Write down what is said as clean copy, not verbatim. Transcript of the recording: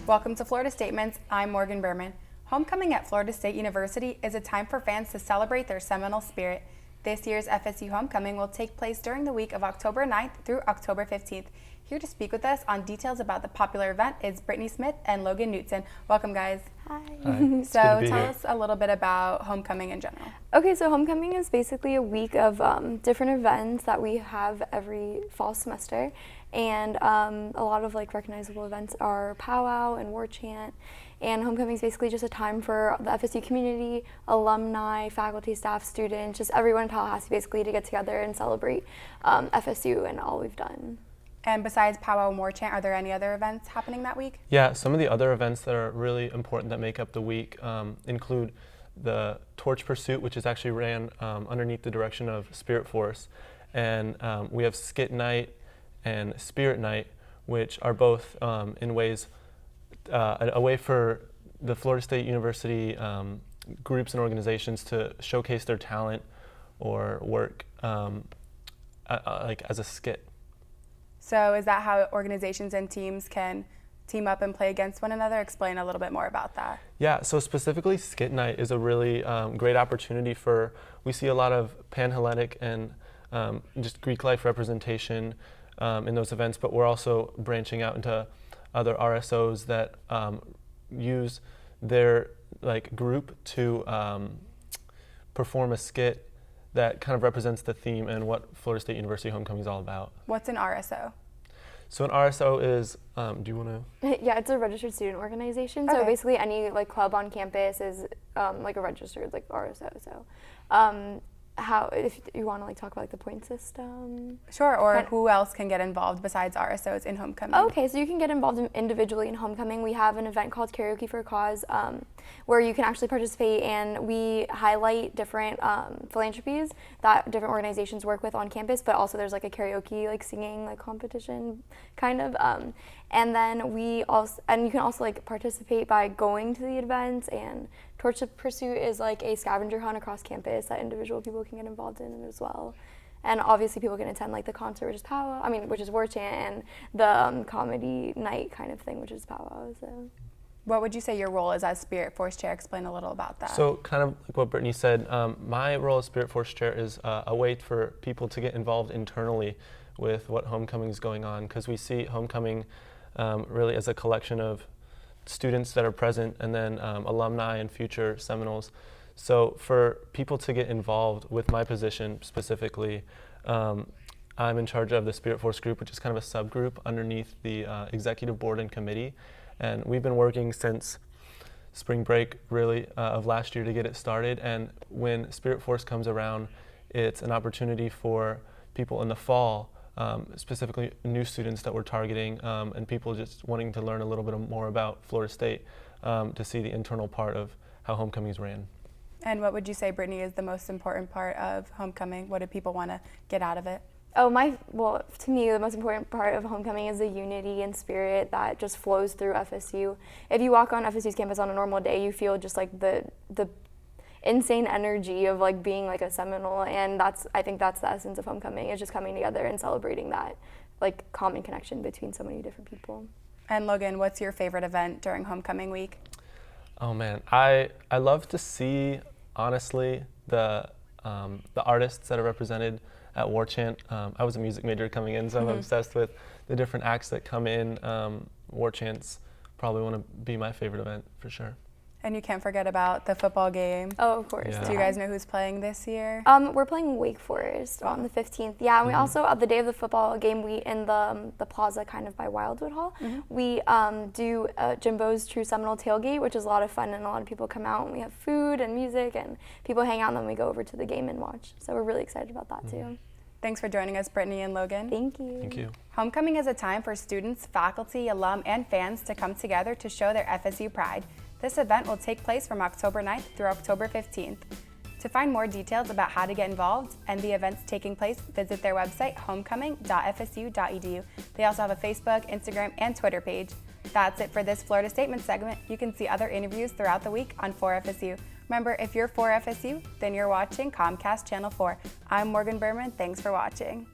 Welcome to Florida Statements. I'm Morgan Berman. Homecoming at Florida State University is a time for fans to celebrate their Seminole spirit. This year's FSU Homecoming will take place during the week of October 9th through October 15th. Here to speak with us on details about the popular event is Brittney Smith and Logan Knutson. Welcome, guys. Hi. So tell us a little bit about Homecoming in general. Okay, so Homecoming is basically a week of different events that we have every fall semester. And a lot of recognizable events are powwow and war chant. And Homecoming is basically just a time for the FSU community, alumni, faculty, staff, students, just everyone in Tallahassee basically to get together and celebrate FSU and all we've done. And besides powwow and war chant, are there any other events happening that week? Yeah, some of the other events that are really important that make up the week include the Torch Pursuit, which is actually ran underneath the direction of Spirit Force. And we have Skit Night and Spirit Night, which are both in ways a way for the Florida State University groups and organizations to showcase their talent or work as a skit. So is that how organizations and teams can team up and play against one another? Explain a little bit more about that. Yeah, so specifically Skit Night is a really great opportunity we see a lot of Pan-Hellenic and just Greek life representation in those events, but we're also branching out into other RSOs that use their group to perform a skit that kind of represents the theme and what Florida State University Homecoming is all about. What's an RSO? So an RSO is, do you want to? Yeah, it's a registered student organization. Okay. So basically any club on campus is a registered RSO. So if you want to talk about the point system? Sure, or who else can get involved besides RSOs in Homecoming? Okay, so you can get involved individually in Homecoming. We have an event called Karaoke for a Cause where you can actually participate, and we highlight different philanthropies that different organizations work with on campus, but also there's a karaoke singing competition kind of. And then you can also participate by going to the events, and Torch Pursuit is a scavenger hunt across campus that individual people can get involved in as well. And obviously people can attend the concert, which is powwow, which is war chant, and the comedy night kind of thing, which is powwow. So. What would you say your role is as Spirit Force Chair? Explain a little about that. So kind of like what Brittney said, my role as Spirit Force Chair is a way for people to get involved internally with what Homecoming is going on, because we see Homecoming really as a collection of students that are present and then alumni and future Seminoles. So for people to get involved with my position specifically, I'm in charge of the Spirit Force group, which is kind of a subgroup underneath the executive board and committee. And we've been working since spring break really of last year to get it started. And when Spirit Force comes around, it's an opportunity for people in the fall, specifically new students that we're targeting, and people just wanting to learn a little bit more about Florida State to see the internal part of how Homecoming is ran. And what would you say, Brittney, is the most important part of Homecoming? What do people want to get out of it? Well, to me, the most important part of Homecoming is the unity and spirit that just flows through FSU. If you walk on FSU's campus on a normal day, you feel just the insane energy of being a Seminole, and I think that's the essence of Homecoming. It's just coming together and celebrating that common connection between so many different people. And Logan, what's your favorite event during Homecoming week? Oh man, I love to see, honestly, the artists that are represented at War Chant. I was a music major coming in, so I'm obsessed with the different acts that come in. War Chant's probably want to be my favorite event for sure. And you can't forget about the football game. Oh, of course. Yeah. Do you guys know who's playing this year? We're playing Wake Forest on the 15th. Yeah, and we also, the day of the football game, we in the plaza kind of by Wildwood Hall, we do Jimbo's True Seminole Tailgate, which is a lot of fun, and a lot of people come out, and we have food and music, and people hang out, and then we go over to the game and watch. So we're really excited about that too. Thanks for joining us, Brittney and Logan. Thank you. Thank you. Homecoming is a time for students, faculty, alum, and fans to come together to show their FSU pride. This event will take place from October 9th through October 15th. To find more details about how to get involved and the events taking place, visit their website, homecoming.fsu.edu. They also have a Facebook, Instagram, and Twitter page. That's it for this Florida Statement segment. You can see other interviews throughout the week on 4FSU. Remember, if you're 4FSU, then you're watching Comcast Channel 4. I'm Morgan Berman. Thanks for watching.